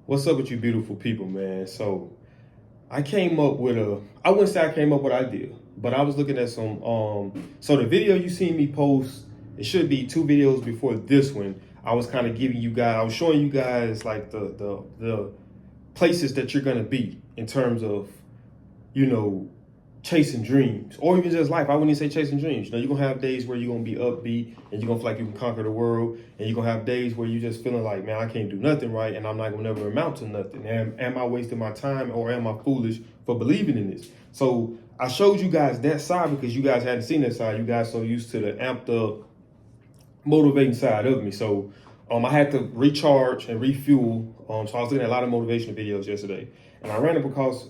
What's up with you beautiful people, man? So I came up with I wouldn't say I came up with an idea, but I was looking at so the video you seen me post, it should be two videos before this one. I was kind of giving you guys, I was showing you guys like the places that you're gonna be in terms of, you know, chasing dreams or even just life. I wouldn't even say chasing dreams. You know, you're gonna have days where you're gonna be upbeat and you're gonna feel like you can conquer the world, and you're gonna have days where you're just feeling like, man, I can't do nothing right and I'm not gonna never amount to nothing. Am I wasting my time, or am I foolish for believing in this? So I showed you guys that side because you guys hadn't seen that side. You guys so used to the amped up motivating side of me. So I had to recharge and refuel. So I was looking at a lot of motivational videos yesterday, and I ran across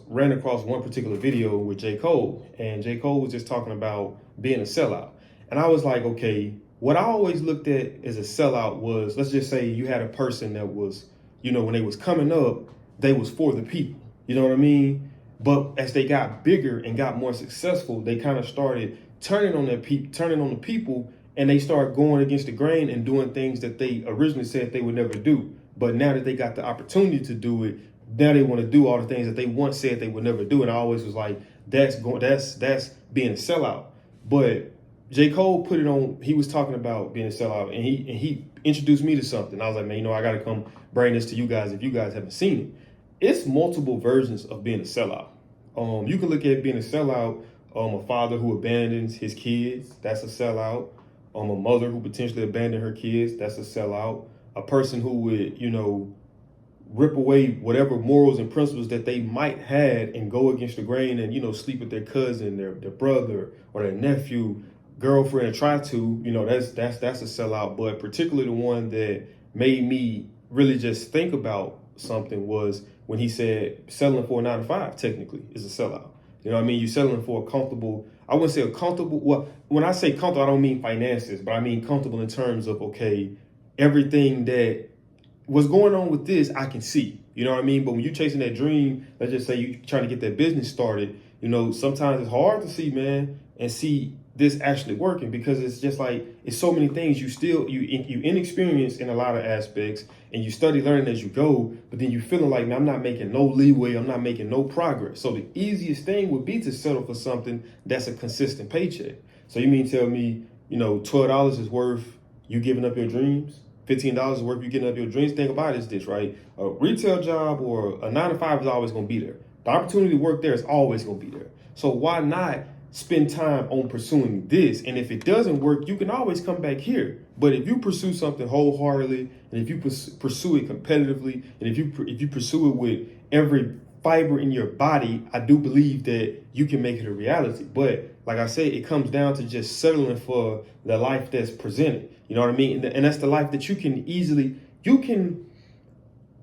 one particular video with J. Cole, and J. Cole was just talking about being a sellout, and I was like, okay, what I always looked at as a sellout was, let's just say you had a person that was, when they was coming up, they was for the people. You know what I mean? But as they got bigger and got more successful, they kind of started turning on the people, and they start going against the grain and doing things that they originally said they would never do. But now that they got the opportunity to do it, now they want to do all the things that they once said they would never do. And I always was like, that's being a sellout. But J. Cole put it on. He was talking about being a sellout, and he introduced me to something. I was like, man, I got to come bring this to you guys if you guys haven't seen it. It's multiple versions of being a sellout. You can look at being a sellout. A father who abandons his kids, that's a sellout. A mother who potentially abandoned her kids, that's a sellout. A person who would, rip away whatever morals and principles that they might had and go against the grain and, sleep with their cousin, their brother, or their nephew, girlfriend, and try to, that's a sellout. But particularly the one that made me really just think about something was when he said selling for a 9 to 5 technically is a sellout. You know what I mean? You're selling for a comfortable, I wouldn't say a comfortable, well, when I say comfortable, I don't mean finances, but I mean comfortable in terms of, okay, everything that was going on with this, I can see. You know what I mean? But when you're chasing that dream, let's just say you're trying to get that business started, sometimes it's hard to see, man, and see this actually working, because it's just like, it's so many things. You inexperienced in a lot of aspects, and you study learning as you go, but then you feeling like, man, I'm not making no leeway, I'm not making no progress. So the easiest thing would be to settle for something that's a consistent paycheck. So you mean tell me, $12 is worth you giving up your dreams? $15 is worth you giving up your dreams? Think about it is this, right? A retail job or a 9 to 5 is always going to be there. The opportunity to work there is always going to be there. So why not spend time on pursuing this? And if it doesn't work, you can always come back here. But if you pursue something wholeheartedly, and if you pursue it competitively, and if you pursue it with every fiber in your body, I do believe that you can make it a reality. But like I said, it comes down to just settling for the life that's presented. You know what I mean? And that's the life that you can easily,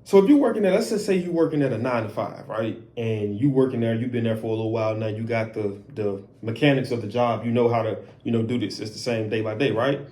so if you're working at, let's just say you're working at a 9 to 5, right? And you working there, you've been there for a little while now, you got the mechanics of the job, you know how to, do this. It's the same day by day, right?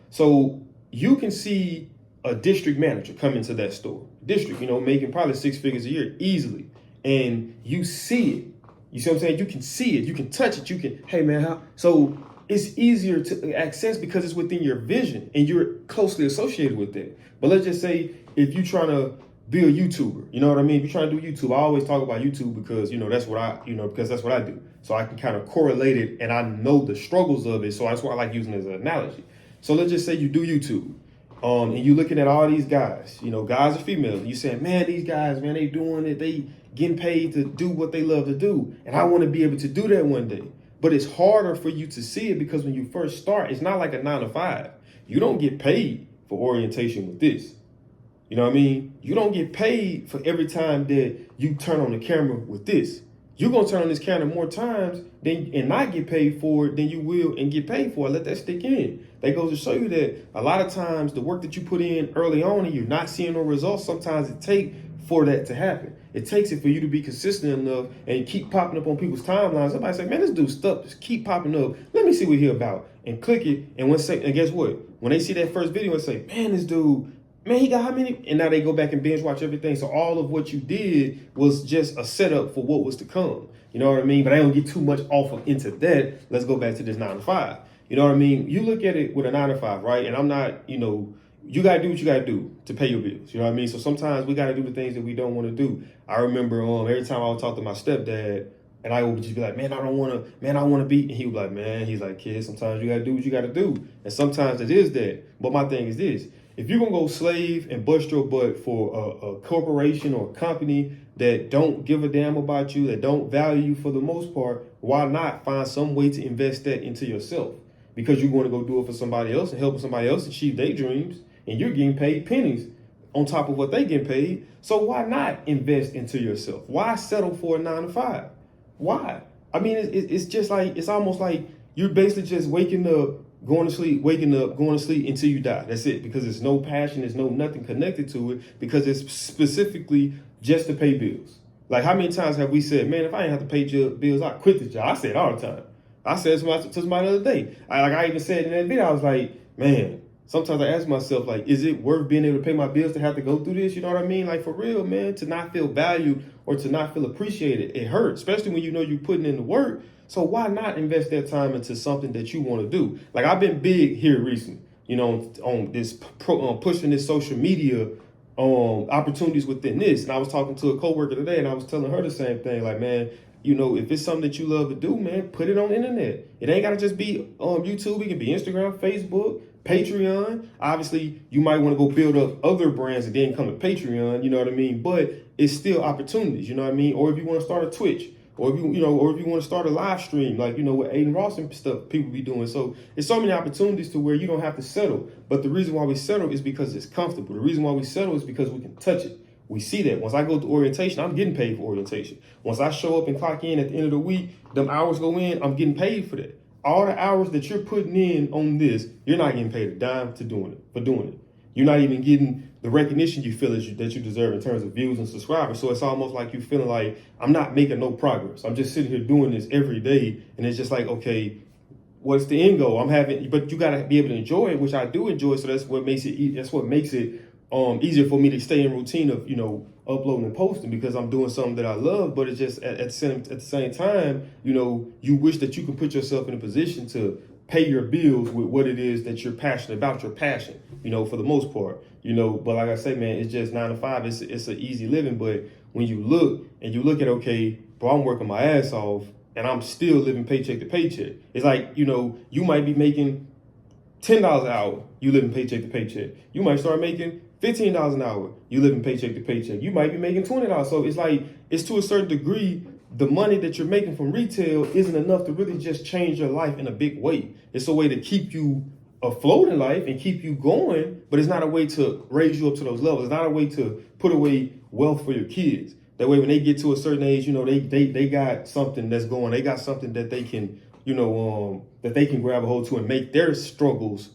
So you can see a district manager come into that store, making probably 6 figures a year easily. And you see it. You see what I'm saying? You can see it, you can touch it, you can, hey man, how? So it's easier to access because it's within your vision and you're closely associated with it. But let's just say if you're trying to be a YouTuber, you know what I mean? If you're trying to do YouTube, I always talk about YouTube because, because that's what I do. So I can kind of correlate it and I know the struggles of it. So that's why I like using it as an analogy. So let's just say you do YouTube. And you're looking at all these guys, guys or females, and you saying, man, these guys, man, they doing it. They getting paid to do what they love to do. And I want to be able to do that one day. But it's harder for you to see it because when you first start, it's not like a 9 to 5. You don't get paid for orientation with this. You know what I mean? You don't get paid for every time that you turn on the camera with this. You're going to turn on this camera more times and not get paid for it than you will and get paid for it. Let that stick in. That goes to show you that a lot of times the work that you put in early on and you're not seeing no results, sometimes it takes for that to happen. It takes it for you to be consistent enough and keep popping up on people's timelines. Somebody say, man, this dude's stuff just keep popping up. Let me see what he's about. And click it. And guess what? When they see that first video and say, man, this dude, man, he got how many? And now they go back and binge watch everything. So all of what you did was just a setup for what was to come. You know what I mean? But I don't get too much into that. Let's go back to this 9 to 5. You know what I mean? You look at it with a 9 to 5, right? And I'm not, you got to do what you got to do to pay your bills. You know what I mean? So sometimes we got to do the things that we don't want to do. I remember every time I would talk to my stepdad, and I would just be like, man, I want to be. And he was like, man, he's like, kid, sometimes you got to do what you got to do. And sometimes it is that. But my thing is this. If you're going to go slave and bust your butt for a corporation or a company that don't give a damn about you, that don't value you for the most part, why not find some way to invest that into yourself? Because you're going to go do it for somebody else and helping somebody else achieve their dreams, and you're getting paid pennies on top of what they get paid. So why not invest into yourself? Why settle for a 9 to 5? Why? I mean, it's just like, it's almost like you're basically just waking up, going to sleep, waking up, going to sleep until you die. That's it. Because there's no passion, there's no nothing connected to it, because it's specifically just to pay bills. Like, how many times have we said, man, if I didn't have to pay bills, I'd quit the job? I say it all the time. I said to somebody the other day. I even said in that video, I was like, man, sometimes I ask myself, like, is it worth being able to pay my bills to have to go through this? You know what I mean? Like, for real, man, to not feel valued or to not feel appreciated, it hurts, especially when you know you're putting in the work. So why not invest that time into something that you want to do? Like, I've been big here recently, you know, on this pushing this social media opportunities within this. And I was talking to a coworker today, and I was telling her the same thing. Like, man, you know, if it's something that you love to do, man, put it on the internet. It ain't got to just be YouTube. It can be Instagram, Facebook, Patreon. Obviously, you might want to go build up other brands and then come to Patreon, you know what I mean? But it's still opportunities, you know what I mean? Or if you want to start a Twitch, or if you want to start a live stream, like, you know, with Aiden Ross and stuff people be doing. So it's so many opportunities to where you don't have to settle. But the reason why we settle is because it's comfortable. The reason why we settle is because we can touch it. We see that. Once I go to orientation, I'm getting paid for orientation. Once I show up and clock in at the end of the week, them hours go in, I'm getting paid for that. All the hours that you're putting in on this, you're not getting paid a dime for doing it. You're not even getting the recognition you feel that you deserve in terms of views and subscribers. So it's almost like you feeling like, I'm not making no progress. I'm just sitting here doing this every day. And it's just like, okay, what's the end goal? But you got to be able to enjoy it, which I do enjoy. So that's what makes it easier for me to stay in routine of, you know, uploading and posting, because I'm doing something that I love. But it's just at the same time, you know, you wish that you can put yourself in a position to pay your bills with what it is that you're passionate about, your passion, you know, for the most part, you know. But like I say, man, it's just 9 to 5. It's an easy living. But when you look at, okay, bro, I'm working my ass off and I'm still living paycheck to paycheck. It's like, you know, you might be making $10 an hour, you living paycheck to paycheck. You might start making $15 an hour, you living paycheck to paycheck. You might be making $20. So it's like, it's to a certain degree, the money that you're making from retail isn't enough to really just change your life in a big way. It's a way to keep you afloat in life and keep you going, but it's not a way to raise you up to those levels. It's not a way to put away wealth for your kids. That way, when they get to a certain age, you know, they got something that's going. They got something that they can, you know, that they can grab a hold to and make their struggles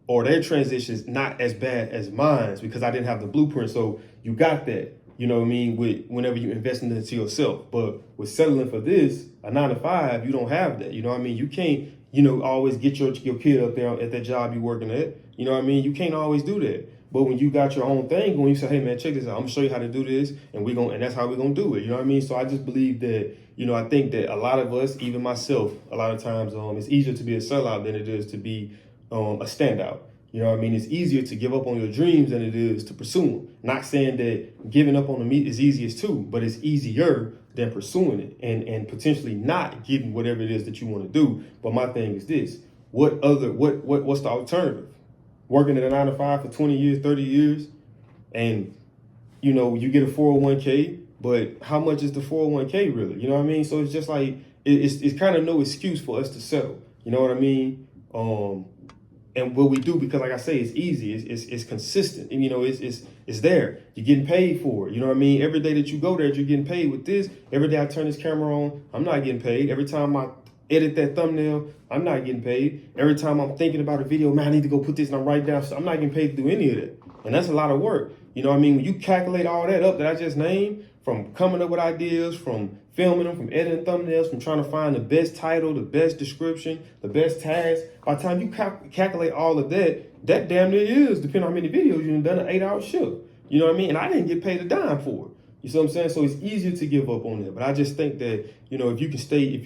or their transitions not as bad as mine, because I didn't have the blueprint. So you got that, you know what I mean, whenever you invest into yourself. But with settling for this, a 9 to 5, you don't have that. You know what I mean? You can't, you know, always get your kid up there at that job you're working at. You know what I mean? You can't always do that. But when you got your own thing going, you say, hey man, check this out. I'm gonna show you how to do this, and that's how we're gonna do it. You know what I mean? So I just believe that, you know, I think that a lot of us, even myself, a lot of times it's easier to be a sellout than it is to be a standout. You know what I mean? It's easier to give up on your dreams than it is to pursue them. Not saying that giving up on them is easiest too, but it's easier than pursuing it and potentially not getting whatever it is that you want to do. But my thing is this: what's the alternative? Working at a 9 to 5 for 20 years, 30 years, and you know, you get a 401k, but how much is the 401k really? You know what I mean? So it's just like, it's kind of no excuse for us to settle. You know what I mean? And what we do, because like I say, it's easy, it's consistent, and you know, it's there. You're getting paid for it. You know what I mean? Every day that you go there, you're getting paid with this. Every day I turn this camera on, I'm not getting paid. Every time I edit that thumbnail, I'm not getting paid. Every time I'm thinking about a video, man, I need to go put this and I'm writing down. So I'm not getting paid to do any of that. And that's a lot of work. You know what I mean? When you calculate all that up that I just named, from coming up with ideas, from filming them, from editing thumbnails, from trying to find the best title, the best description, the best tags, by the time you calculate all of that, that damn near is, depending on how many videos you've done, an 8-hour shift. You know what I mean? And I didn't get paid a dime for it. You see what I'm saying? So it's easier to give up on that. But I just think that, you know, if you can stick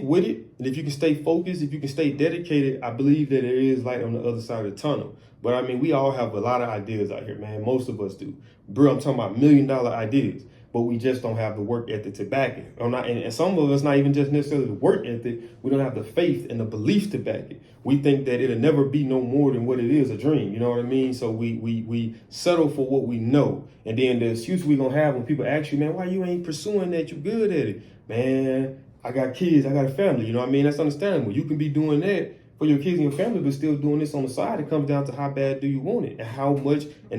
with it, and if you can stay focused, if you can stay dedicated, I believe that there is light on the other side of the tunnel. But I mean, we all have a lot of ideas out here, man. Most of us do. Bro, I'm talking about $1 million ideas, but we just don't have the work ethic to back it. And some of us, not even just necessarily the work ethic, we don't have the faith and the belief to back it. We think that it'll never be no more than what it is, a dream. You know what I mean? So we settle for what we know. And then the excuse we're going to have when people ask you, man, why you ain't pursuing that? You good at it. Man, I got kids, I got a family. You know what I mean? That's understandable. You can be doing that for your kids and your family, but still doing this on the side. It comes down to how bad do you want it, and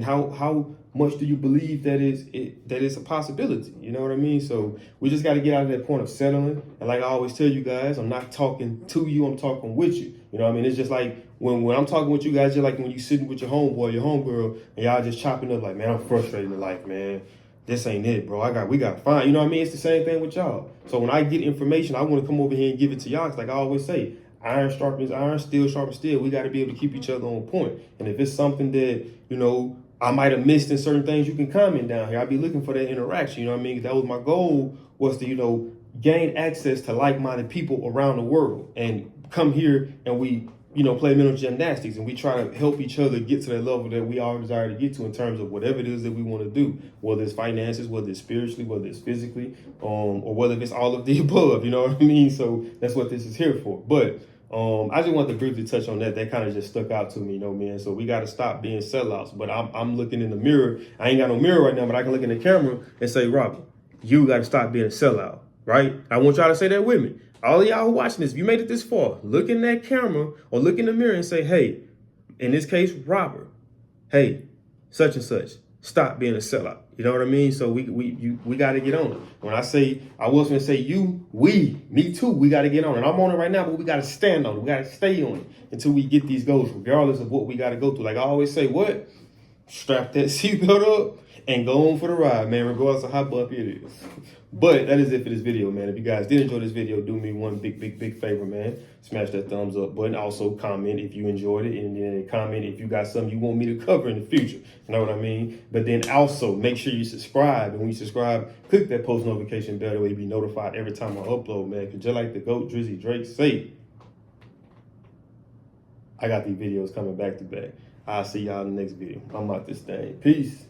how much do you believe that it's a possibility. You know what I mean? So we just got to get out of that point of settling. And like I always tell you guys, I'm not talking to you, I'm talking with you. You know what I mean? It's just like when I'm talking with you guys, just like when you sitting with your homeboy, your homegirl, and y'all just chopping up like, man, I'm frustrated in life, man. This ain't it, bro. We got to find. You know what I mean? It's the same thing with y'all. So when I get information, I want to come over here and give it to y'all. Cause like I always say, iron sharpens iron, steel sharpens steel. We got to be able to keep each other on point. And if it's something that, you know, I might have missed in certain things, you can comment down here. I'll be looking for that interaction. You know what I mean? That was my goal, was to, you know, gain access to like-minded people around the world and come here and we, you know, play mental gymnastics and we try to help each other get to that level that we all desire to get to in terms of whatever it is that we want to do, whether it's finances, whether it's spiritually, whether it's physically, or whether it's all of the above, you know what I mean? So that's what this is here for. But I just want to briefly touch on that. That kind of just stuck out to me, you know, man. So we got to stop being sellouts. But I'm looking in the mirror. I ain't got no mirror right now, but I can look in the camera and say, Robert, you got to stop being a sellout, right? I want y'all to say that with me. All of y'all who watching this, if you made it this far, look in that camera or look in the mirror and say, hey, in this case, Robert, hey, such and such, stop being a sellout. You know what I mean? So we got to get on it. When I say, I was going to say you, me too, we got to get on it. I'm on it right now, but we got to stand on it. We got to stay on it until we get these goals, regardless of what we got to go through. Like I always say, what? Strap that seatbelt up and go on for the ride, man, regardless of how bumpy it is. But that is it for this video, man. If you guys did enjoy this video, do me one big favor, man. Smash that thumbs up button. Also comment if you enjoyed it, and then comment if you got something you want me to cover in the future. You know what I mean? But then also make sure you subscribe. And when you subscribe, click that post notification bell so you'll be notified every time I upload, man. Because just like the GOAT Drizzy Drake say, I got these videos coming back to back. I'll see y'all in the next video. I'm out this thing. Peace.